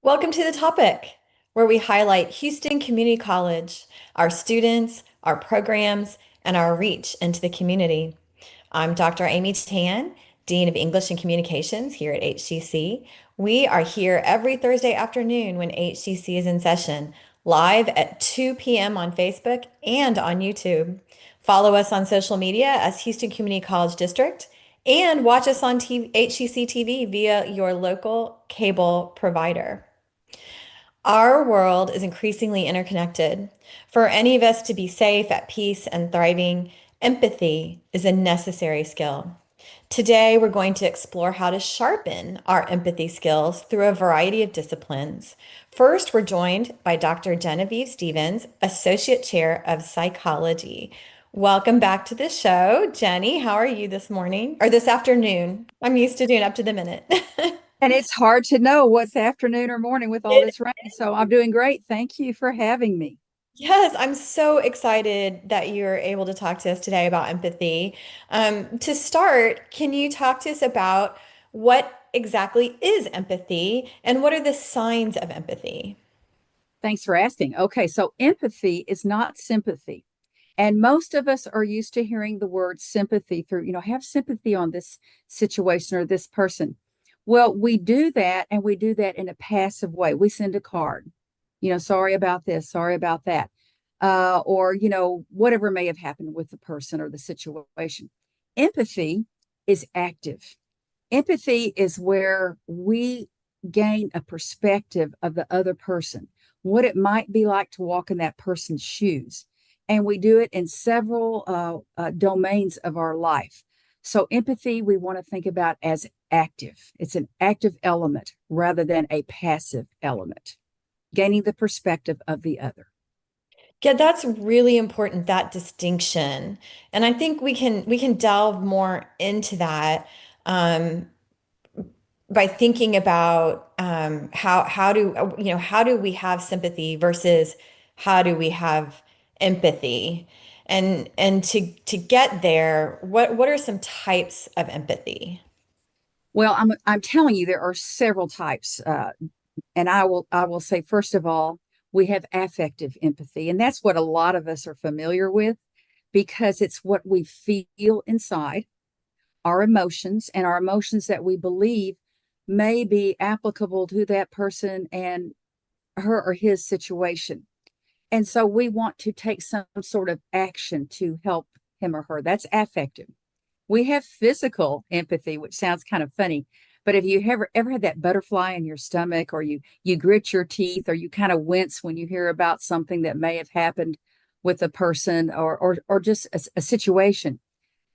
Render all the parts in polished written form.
Welcome to the topic, where we highlight Houston Community College, our students, our programs, and our reach into the community. I'm Dr. Amy Tan, Dean of English and Communications here at HCC. We are here every Thursday afternoon when HCC is in session, live at 2 p.m. on Facebook and on YouTube. Follow us on social media as Houston Community College District and watch us on HCC TV via your local cable provider. Our world is increasingly interconnected. For any of us to be safe, at peace, and thriving, empathy is a necessary skill. Today, we're going to explore how to sharpen our empathy skills through a variety of disciplines. First, we're joined by Dr. Genevieve Stevens, Associate Chair of Psychology. Welcome back to the show. Jenny, how are you this morning or this afternoon? I'm used to doing up to the minute. And it's hard to know what's afternoon or morning with all this rain. So I'm doing great. Thank you for having me. Yes, I'm so excited that you're able to talk to us today about empathy. To start, can you talk to us about what exactly is empathy and what are the signs of empathy? Thanks for asking. Okay, so empathy is not sympathy. And most of us are used to hearing the word sympathy through, have sympathy on this situation or this person. Well, we do that and we do that in a passive way. We send a card, sorry about this, sorry about that. Or, whatever may have happened with the person or the situation. Empathy is active. Empathy is where we gain a perspective of the other person, what it might be like to walk in that person's shoes. And we do it in several domains of our life. So, empathy, we want to think about as active. It's an active element rather than a passive element, gaining the perspective of the other. Yeah, that's really important, that distinction. And I think we can delve more into that. By thinking about how do how do we have sympathy versus how do we have empathy, and to get there, what are some types of empathy? Well, I'm telling you, there are several types, and I will say first of all, we have affective empathy, and that's what a lot of us are familiar with because it's what we feel inside, our emotions, and our emotions that we believe may be applicable to that person and her or his situation. And so we want to take some sort of action to help him or her. That's affective. We have physical empathy, which sounds kind of funny, but if you ever had that butterfly in your stomach, or you grit your teeth, or you kind of wince when you hear about something that may have happened with a person or just a situation,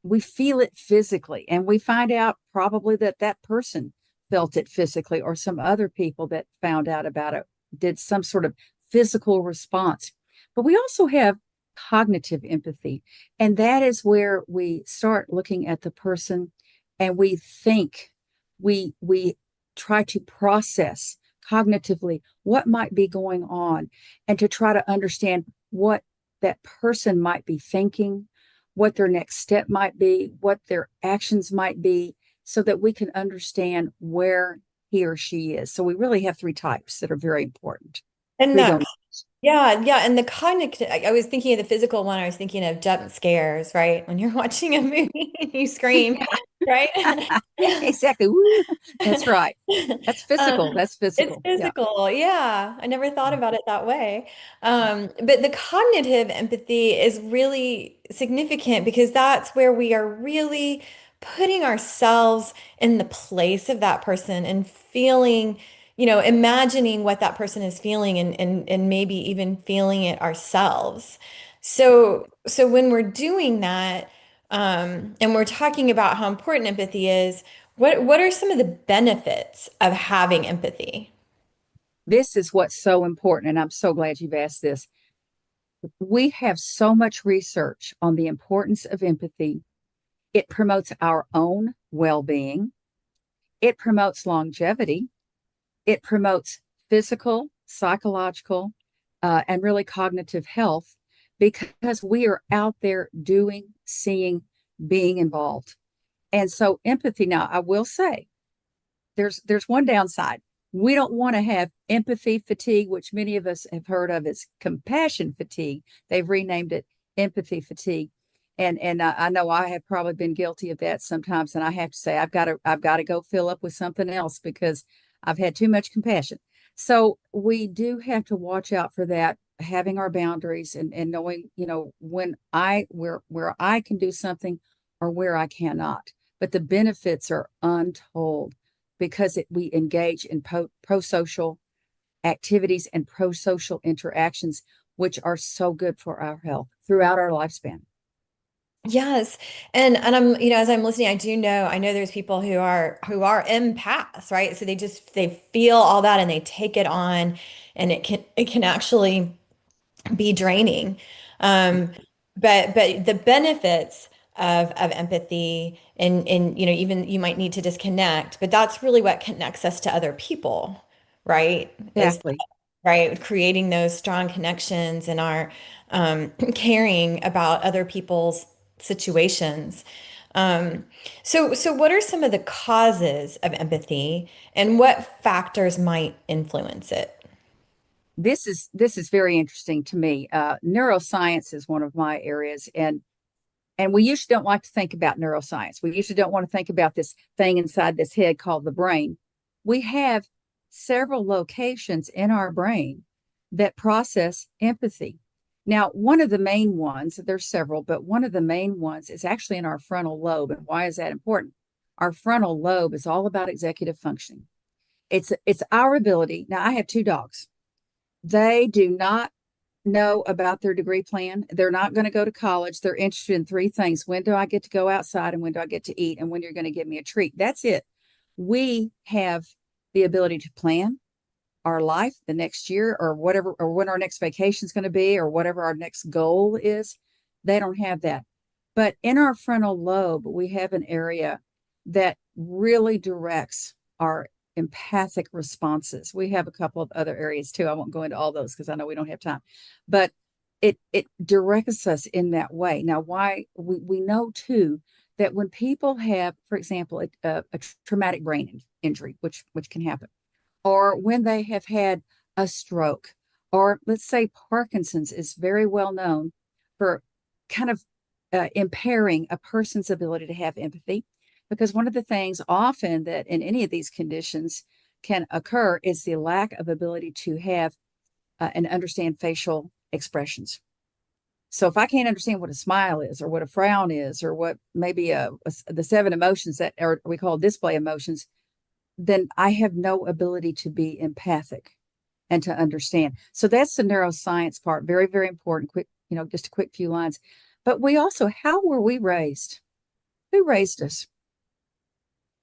we feel it physically, and we find out probably that that person felt it physically, or some other people that found out about it did some sort of physical response. But we also have cognitive empathy, and that is where we start looking at the person and we think, we try to process cognitively what might be going on, and to try to understand what that person might be thinking, what their next step might be, what their actions might be, so that we can understand where he or she is. So we really have three types that are very important. And Three that, domains. yeah, and the cognitive, I was thinking of the physical one, I was thinking of jump scares, right? When you're watching a movie and you scream, right? Exactly. Woo. That's right. That's physical. Um, That's it's physical. Yeah. physical. Yeah. I never thought about it that way. But the cognitive empathy is really significant because that's where we are really putting ourselves in the place of that person and feeling, imagining what that person is feeling, and maybe even feeling it ourselves. So when we're doing that, and we're talking about how important empathy is, what are some of the benefits of having empathy? This is what's so important. And I'm so glad you've asked this. We have so much research on the importance of empathy. It promotes our own well being, it promotes longevity, it promotes physical, psychological, and really cognitive health, because we are out there doing, seeing, being involved. And so empathy, now I will say there's one downside. We don't want to have empathy fatigue, which many of us have heard of as compassion fatigue. They've renamed it empathy fatigue. And I know I have probably been guilty of that sometimes. And I have to say, I've got to go fill up with something else because I've had too much compassion. So we do have to watch out for that, having our boundaries and knowing, when where I can do something or where I cannot. But the benefits are untold because we engage in pro-social activities and pro-social interactions, which are so good for our health throughout our lifespan. Yes. And I'm, as I'm listening, I know there's people who are empaths, right? So they feel all that and they take it on, and it can actually be draining. Um, but the benefits of empathy, and even you might need to disconnect, but that's really what connects us to other people, right? Is Exactly. right, creating those strong connections and our caring about other people's situations. So what are some of the causes of empathy, and what factors might influence it? This is very interesting to me. Neuroscience is one of my areas, and we usually don't like to think about neuroscience. We usually don't want to think about this thing inside this head called the brain. We have several locations in our brain that process empathy. Now, one of the main ones, there's several, but one of the main ones is actually in our frontal lobe. And why is that important? Our frontal lobe is all about executive functioning. It's our ability. Now, I have two dogs. They do not know about their degree plan. They're not going to go to college. They're interested in three things: when do I get to go outside, and when do I get to eat, and when you're going to give me a treat. That's it. We have the ability to plan our life the next year, or whatever, or when our next vacation is going to be, or whatever our next goal is. They don't have that. But in our frontal lobe, we have an area that really directs our empathic responses. We have a couple of other areas too. I won't go into all those because I know we don't have time, but it directs us in that way. Now, why we know too that when people have, for example, a traumatic brain injury, which can happen, or when they have had a stroke, or let's say Parkinson's is very well known for kind of impairing a person's ability to have empathy. Because one of the things often that in any of these conditions can occur is the lack of ability to have and understand facial expressions. So if I can't understand what a smile is, or what a frown is, or what maybe the seven emotions that are we call display emotions, then I have no ability to be empathic and to understand. So that's the neuroscience part. Very, very important. Quick, just a quick few lines. But we also, how were we raised? Who raised us?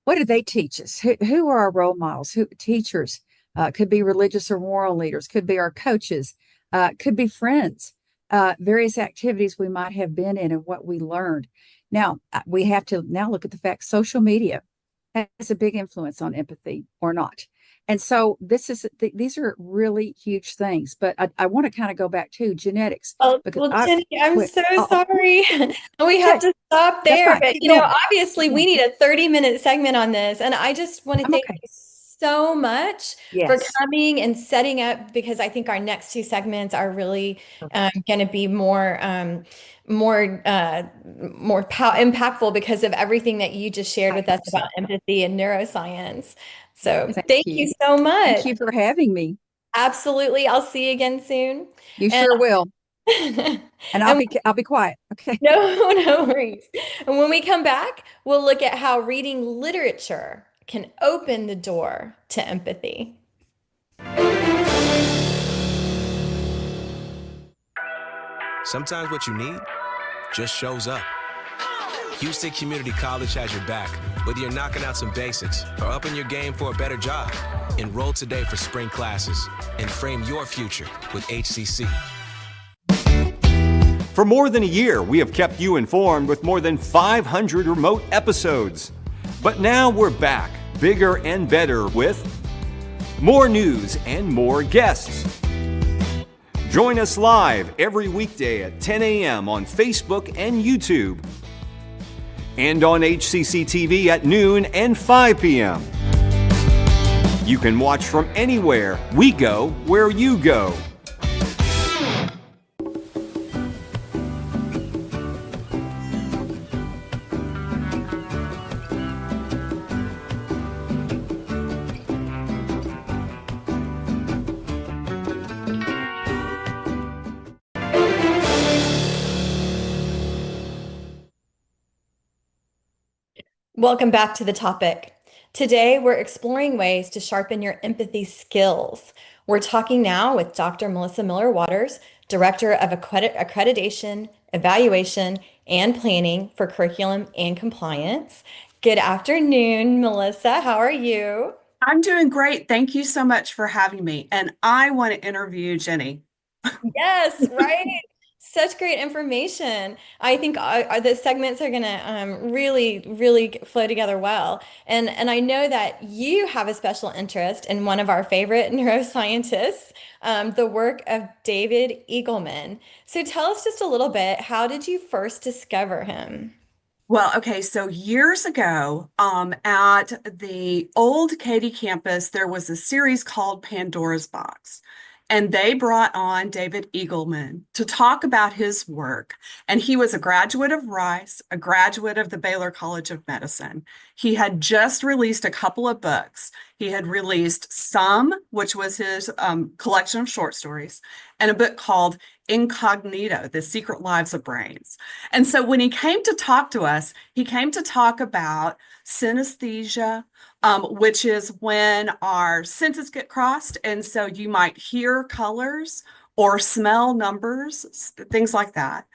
What did they teach us? Who are our role models? Who teachers? Could be religious or moral leaders. Could be our coaches. Could be friends. Various activities we might have been in and what we learned. Now we have to now look at the fact social media has a big influence on empathy or not. And so these are really huge things. But I want to kind of go back to genetics Oh, because well, Jenny, I'm so oh, sorry. We have okay, to stop that's there. fine. But, Keep going. obviously Keep we going. need a 30-minute segment on this. And I just want to I'm thank okay. you so much for Yes. coming and setting up, because I think our next two segments are really Perfect. going to be more impactful because of everything that you just shared I with us hope about so. empathy and neuroscience. So Thank thank you you. so Thank much. you for having me. Absolutely. I'll see you again soon. You And sure will. And I'll and be quiet. Okay. no, no worries. And when we come back, we'll look at how reading literature can open the door to empathy. Sometimes what you need just shows up. Houston Community College has your back, whether you're knocking out some basics or upping your game for a better job. Enroll today for spring classes and frame your future with HCC. For more than a year, we have kept you informed with more than 500 remote episodes. But now we're back, bigger and better, with more news and more guests. Join us live every weekday at 10 a.m. on Facebook and YouTube, and on HCC TV at noon and 5 p.m. You can watch from anywhere. We go where you go. Welcome back to the topic. Today, we're exploring ways to sharpen your empathy skills. We're talking now with Dr. Melissa Miller Waters, Director of Accreditation, Evaluation, and Planning for Curriculum and Compliance. Good afternoon, Melissa. How are you? I'm doing great. Thank you so much for having me. And I want to interview Jenny. Yes, right. Such great information. I think the segments are going to really flow together well. And I know that you have a special interest in one of our favorite neuroscientists, the work of David Eagleman. So tell us just a little bit, how did you first discover him? Well, okay, so years ago, at the old Katy campus, there was a series called Pandora's Box. And they brought on David Eagleman to talk about his work. And he was a graduate of Rice, a graduate of the Baylor College of Medicine. He had just released a couple of books. He had released Some, which was his collection of short stories, and a book called Incognito, The Secret Lives of Brains. And so when he came to talk to us, he came to talk about synesthesia, which is when our senses get crossed. And so you might hear colors or smell numbers, things like that.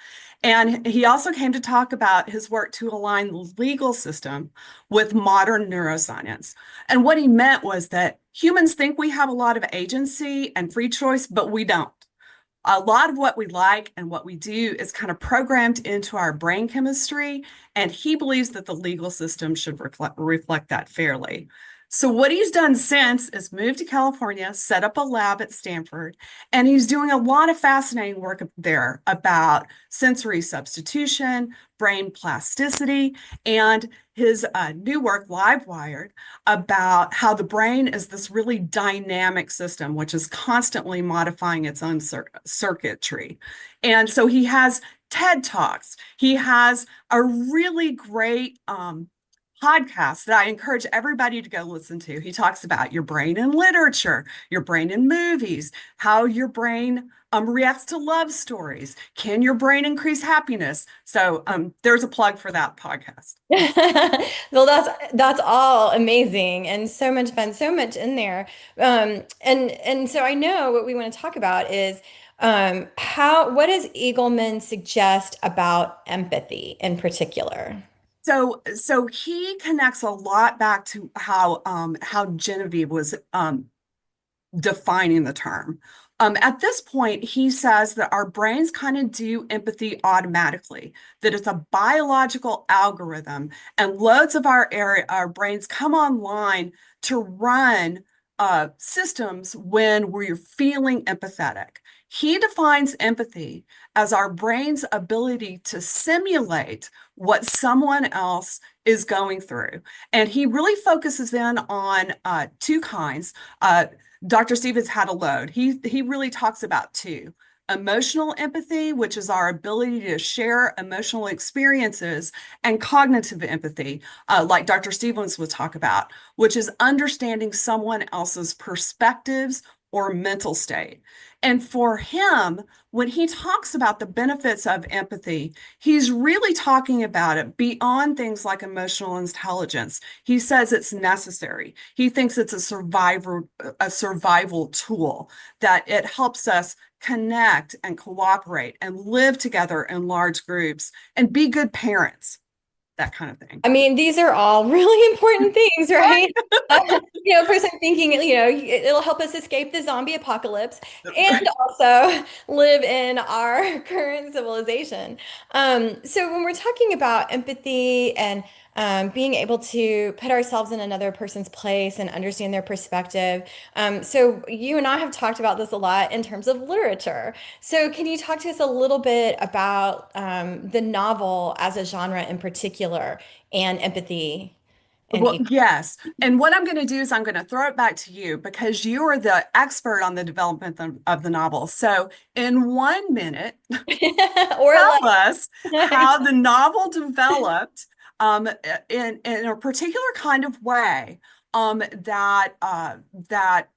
And he also came to talk about his work to align the legal system with modern neuroscience. And what he meant was that humans think we have a lot of agency and free choice, but we don't. A lot of what we like and what we do is kind of programmed into our brain chemistry, and he believes that the legal system should reflect that fairly. So what he's done since is moved to California, set up a lab at Stanford, and he's doing a lot of fascinating work there about sensory substitution, brain plasticity, and his new work, Live Wired, about how the brain is this really dynamic system, which is constantly modifying its own circuitry. And so he has TED Talks. He has a really great podcast that I encourage everybody to go listen to. He talks about your brain in literature, your brain in movies, how your brain reacts to love stories. Can your brain increase happiness? So there's a plug for that podcast. Well, that's all amazing and so much fun, so much in there. And so I know what we want to talk about is what does Eagleman suggest about empathy in particular? So he connects a lot back to how Genevieve was defining the term. At this point, he says that our brains kind of do empathy automatically, that it's a biological algorithm, and loads of our brains come online to run systems when we're feeling empathetic. He defines empathy as our brain's ability to simulate what someone else is going through. And he really focuses in on two kinds. Dr. Stevens had a load. He really talks about two. Emotional empathy, which is our ability to share emotional experiences, and cognitive empathy, like Dr. Stevens would talk about, which is understanding someone else's perspectives or mental state. And for him, when he talks about the benefits of empathy, he's really talking about it beyond things like emotional intelligence. He says it's necessary. He thinks it's a survival tool, that it helps us connect and cooperate and live together in large groups and be good parents, that kind of thing. I mean, these are all really important things, right? Person thinking, it'll help us escape the zombie apocalypse and also live in our current civilization. So when we're talking about empathy and being able to put ourselves in another person's place and understand their perspective. So you and I have talked about this a lot in terms of literature. So can you talk to us a little bit about the novel as a genre in particular and empathy and Well, yes. And what I'm going to do is I'm going to throw it back to you because you are the expert on the development of the novel. So, in 1 minute, or tell us like how the novel developed in a particular kind of way that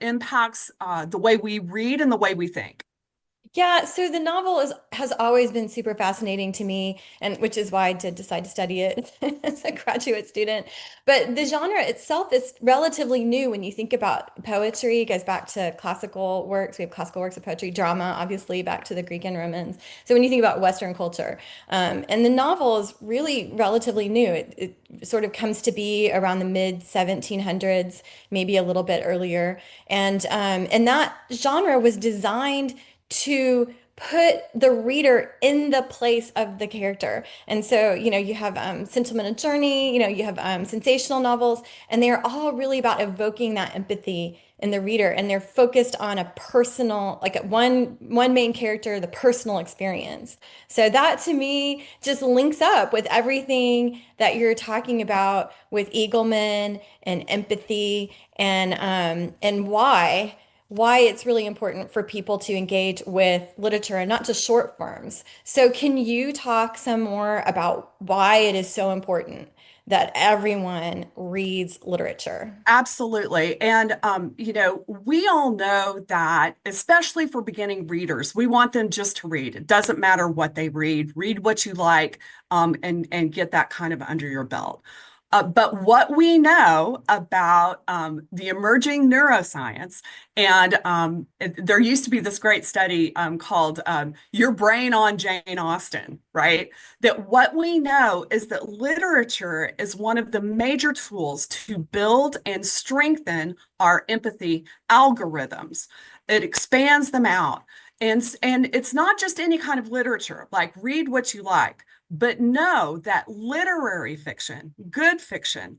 impacts the way we read and the way we think. Yeah, so the novel has always been super fascinating to me, and which is why I did decide to study it as a graduate student. But the genre itself is relatively new when you think about poetry. It goes back to classical works. We have classical works of poetry, drama, obviously, back to the Greek and Romans. So when you think about Western culture, and the novel is really relatively new. It sort of comes to be around the mid 1700s, maybe a little bit earlier, and that genre was designed to put the reader in the place of the character. And so, you have sentimental journey, you have sensational novels, and they're all really about evoking that empathy in the reader. And they're focused on a personal, like one main character, the personal experience. So that to me just links up with everything that you're talking about with Eagleman and empathy and why it's really important for people to engage with literature and not just short forms. So, can you talk some more about why it is so important that everyone reads literature? Absolutely. And, we all know that, especially for beginning readers, we want them just to read. It doesn't matter what they read what you like, and get that kind of under your belt. But what we know about the emerging neuroscience, and there used to be this great study called Your Brain on Jane Austen, right? That what we know is that literature is one of the major tools to build and strengthen our empathy algorithms. It expands them out. And it's not just any kind of literature, like read what you like. But know that literary fiction, good fiction,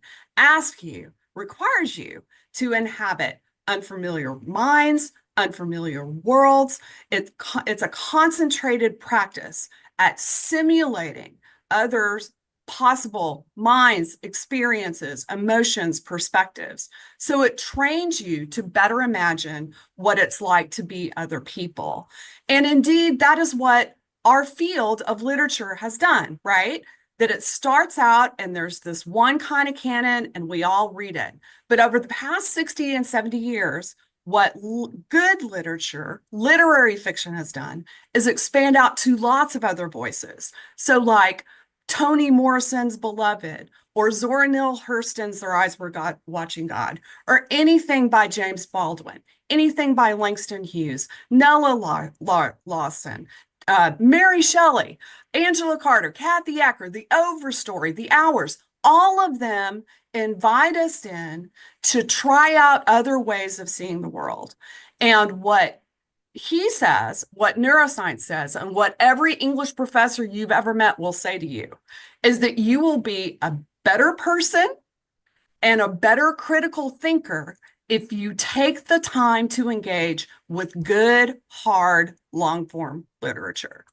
requires you to inhabit unfamiliar minds, unfamiliar worlds. It's a concentrated practice at simulating others' possible minds, experiences, emotions, perspectives. So it trains you to better imagine what it's like to be other people. And indeed, that is what our field of literature has done, right? That it starts out and there's this one kind of canon and we all read it. But over the past 60 and 70 years, what good literature, literary fiction has done is expand out to lots of other voices. So like Toni Morrison's Beloved, or Zora Neale Hurston's Their Eyes Were God, Watching God, or anything by James Baldwin, anything by Langston Hughes, Nella Lawson, Mary Shelley, Angela Carter, Kathy Acker, The Overstory, The Hours, all of them invite us in to try out other ways of seeing the world. And what he says, what neuroscience says, and what every English professor you've ever met will say to you is that you will be a better person and a better critical thinker if you take the time to engage with good, hard, long form literature.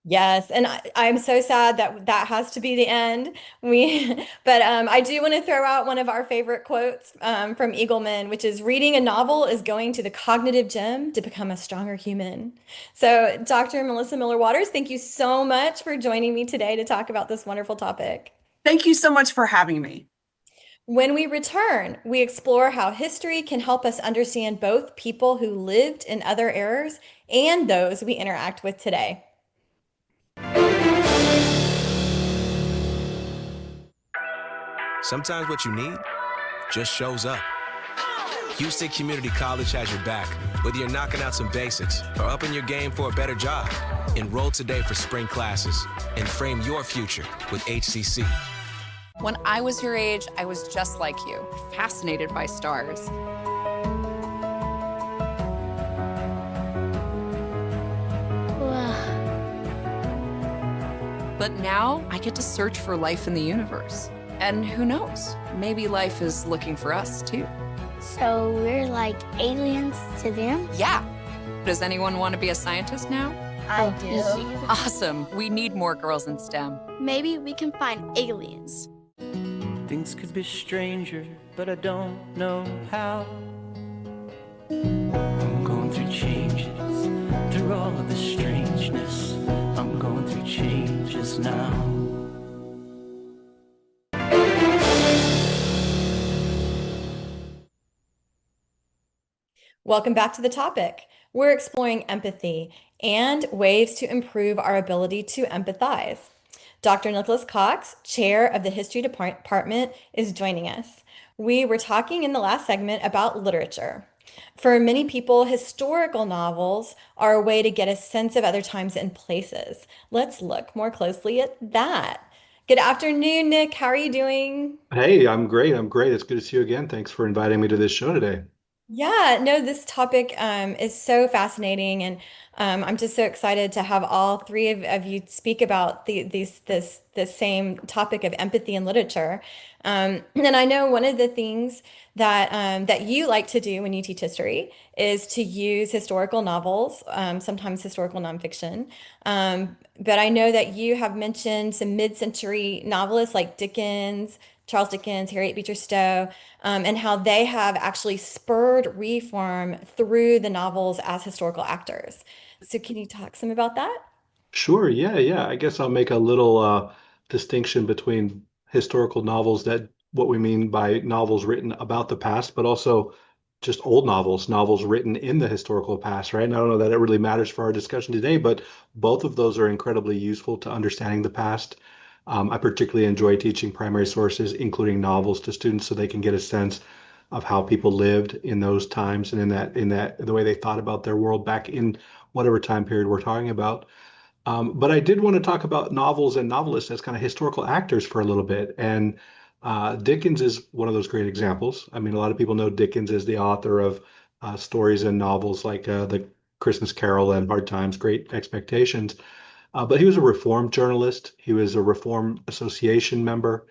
Yes, and I'm so sad that that has to be the end. But I do want to throw out one of our favorite quotes from Eagleman, which is reading a novel is going to the cognitive gym to become a stronger human. So, Dr. Melissa Miller Waters, thank you so much for joining me today to talk about this wonderful topic. Thank you so much for having me. When we return, we explore how history can help us understand both people who lived in other eras and those we interact with today. Sometimes what you need just shows up. Houston Community College has your back, whether you're knocking out some basics or upping your game for a better job. Enroll today for spring classes and frame your future with HCC. When I was your age, I was just like you, fascinated by stars. But now I get to search for life in the universe. And who knows, maybe life is looking for us too. So we're like aliens to them? Yeah. Does anyone want to be a scientist now? I do. Awesome. We need more girls in STEM. Maybe we can find aliens. Things could be stranger, but I don't know how. I'm going through changes, through all of the strangeness. I'm going through changes now. Welcome back to the topic. We're exploring empathy and ways to improve our ability to empathize. Dr. Nicholas Cox, chair of the History Department, is joining us. We were talking in the last segment about literature. For many people, historical novels are a way to get a sense of other times and places. Let's look more closely at that. Good afternoon, Nick. How are you doing? Hey, I'm great. I'm great. It's good to see you again. Thanks for inviting me to this show today. Yeah, no, this topic is so fascinating, and I'm just so excited to have all three of you speak about the same topic of empathy in literature. And I know one of the things that you like to do when you teach history is to use historical novels, sometimes historical nonfiction. But I know that you have mentioned some mid-century novelists like Dickens, Charles Dickens, Harriet Beecher Stowe, and how they have actually spurred reform through the novels as historical actors. So can you talk some about that? Sure. Yeah. I guess I'll make a little distinction between historical novels that what we mean by novels written about the past, but also just old novels, novels written in the historical past, right? And I don't know that it really matters for our discussion today, but both of those are incredibly useful to understanding the past. I particularly enjoy teaching primary sources, including novels, to students so they can get a sense of how people lived in those times and in that the way they thought about their world back in whatever time period we're talking about. But I did want to talk about novels and novelists as kind of historical actors for a little bit. And Dickens is one of those great examples. I mean, a lot of people know Dickens as the author of stories and novels like The Christmas Carol and Hard Times, Great Expectations. But he was a Reform journalist. He was a Reform Association member.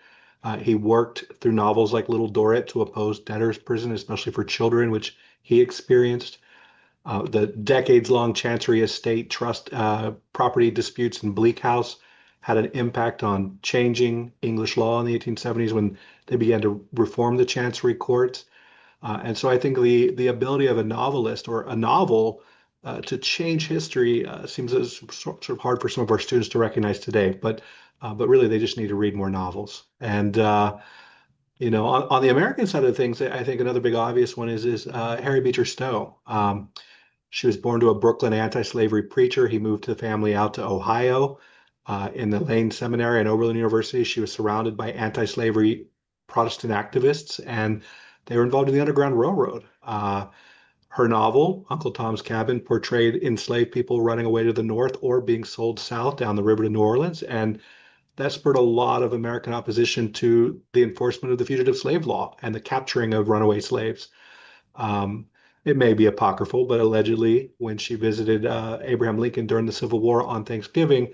He worked through novels like Little Dorrit to oppose debtors' prison, especially for children, which he experienced. The decades-long Chancery Estate Trust property disputes in Bleak House had an impact on changing English law in the 1870s when they began to reform the Chancery courts. And so I think the ability of a novelist or a novel to change history seems as sort of hard for some of our students to recognize today. But really, they just need to read more novels. And on the American side of things, I think another big obvious one is Harry Beecher Stowe. She was born to a Brooklyn anti-slavery preacher. He moved the family out to Ohio in the Lane Seminary and Oberlin University. She was surrounded by anti-slavery Protestant activists, and they were involved in the Underground Railroad. Her novel, Uncle Tom's Cabin, portrayed enslaved people running away to the north or being sold south down the river to New Orleans. And that spurred a lot of American opposition to the enforcement of the fugitive slave law and the capturing of runaway slaves. Um, it may be apocryphal, but allegedly, when she visited Abraham Lincoln during the Civil War on Thanksgiving,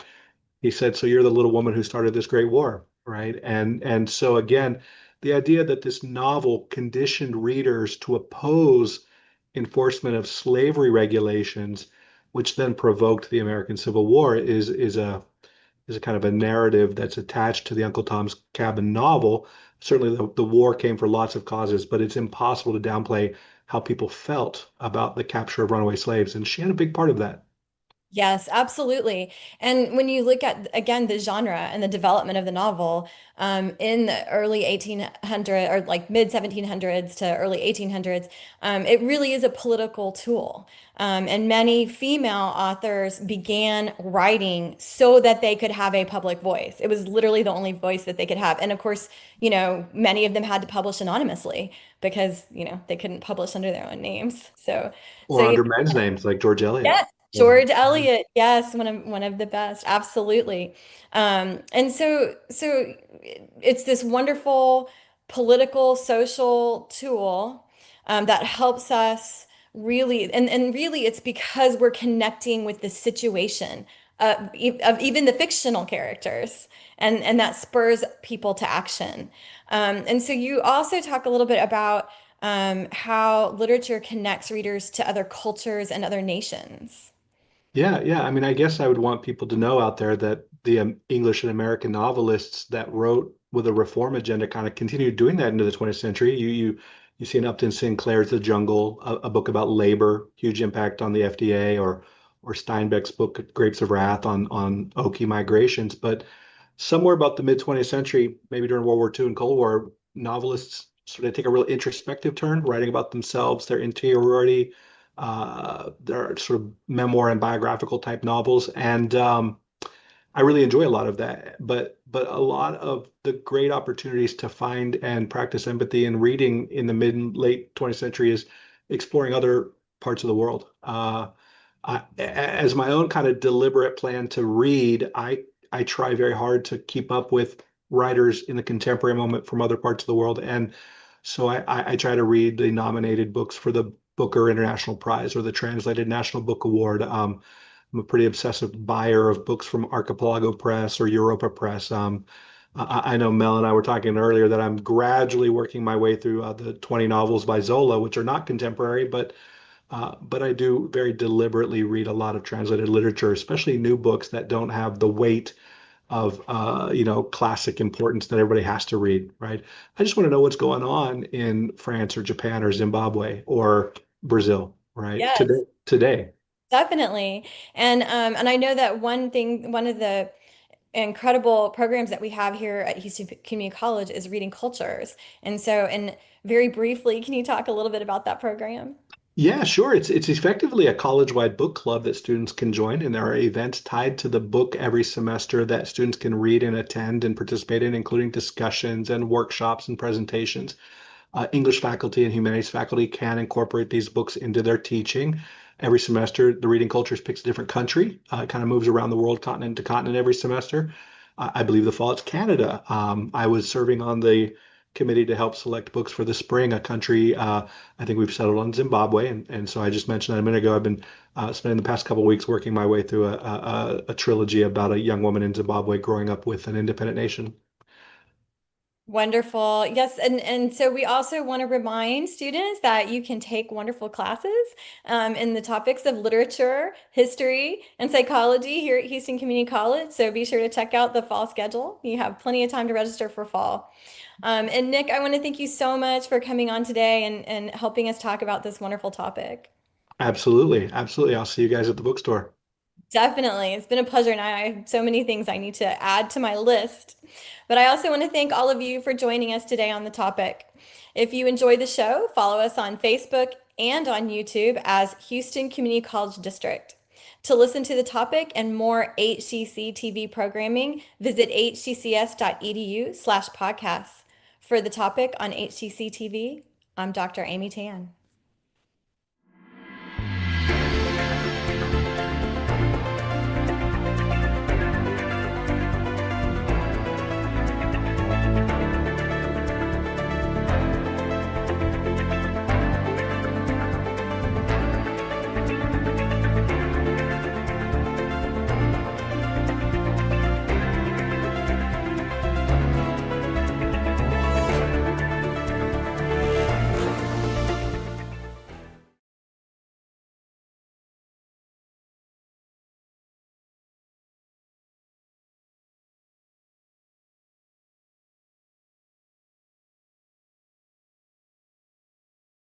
he said, "So you're the little woman who started this great war, right?" And so again, the idea that this novel conditioned readers to oppose enforcement of slavery regulations, which then provoked the American Civil War, is a kind of a narrative that's attached to the Uncle Tom's Cabin novel. Certainly, the war came for lots of causes, but it's impossible to downplay how people felt about the capture of runaway slaves, and she had a big part of that. Yes, absolutely. And when you look at, again, the genre and the development of the novel in the early 1800 or like mid 1700s to early 1800s, it really is a political tool. And many female authors began writing so that they could have a public voice. It was literally the only voice that they could have. And of course, many of them had to publish anonymously because, they couldn't publish under their own names. So, Or under men's names like George Eliot. yes, George Eliot. Yes, one of the best. Absolutely. And so it's this wonderful political, social tool that helps us really, and really it's because we're connecting with the situation of even the fictional characters, and that spurs people to action. And so you also talk a little bit about how literature connects readers to other cultures and other nations. Yeah, yeah. I mean, I guess I would want people to know out there that the English and American novelists that wrote with a reform agenda kind of continued doing that into the 20th century. You see an Upton Sinclair's The Jungle, a book about labor, huge impact on the FDA, or Steinbeck's book Grapes of Wrath on Okie migrations. But somewhere about the mid 20th century, maybe during World War II and Cold War, novelists sort of take a real introspective turn, writing about themselves, their interiority, their sort of memoir and biographical type novels, and I really enjoy a lot of that. But a lot of the great opportunities to find and practice empathy and reading in the mid and late 20th century is exploring other parts of the world. As my own kind of deliberate plan to read, I try very hard to keep up with writers in the contemporary moment from other parts of the world, and so I try to read the nominated books for the Booker International Prize or the Translated National Book Award. I'm a pretty obsessive buyer of books from Archipelago Press or Europa Press. I know Mel and I were talking earlier that I'm gradually working my way through the 20 novels by Zola, which are not contemporary, but I do very deliberately read a lot of translated literature, especially new books that don't have the weight of classic importance that everybody has to read, right? I just want to know what's going on in France or Japan or Zimbabwe or Brazil, right? Yes. Today. Definitely. And I know that one of the incredible programs that we have here at Houston Community College is reading cultures. And very briefly, can you talk a little bit about that program? Yeah, sure. It's effectively a college-wide book club that students can join, and there are events tied to the book every semester that students can read and attend and participate in, including discussions and workshops and presentations. English faculty and humanities faculty can incorporate these books into their teaching. Every semester, the Reading Cultures picks a different country. It kind of moves around the world, continent to continent every semester. I believe the fall it's Canada. I was serving on the committee to help select books for the spring, a country. I think we've settled on Zimbabwe. And so I just mentioned that a minute ago. I've been spending the past couple of weeks working my way through a trilogy about a young woman in Zimbabwe growing up with an independent nation. Wonderful. Yes, and so we also want to remind students that you can take wonderful classes in the topics of literature, history, and psychology here at Houston Community College. So be sure to check out the fall schedule. You have plenty of time to register for fall. And Nick, I want to thank you so much for coming on today and helping us talk about this wonderful topic. Absolutely. Absolutely. I'll see you guys at the bookstore. Definitely. It's been a pleasure, and I have so many things I need to add to my list. But I also want to thank all of you for joining us today on the topic. If you enjoy the show, follow us on Facebook and on YouTube as Houston Community College District. To listen to the topic and more HCC TV programming, visit hccs.edu/podcasts. For the topic on HCC TV, I'm Dr. Amy Tan.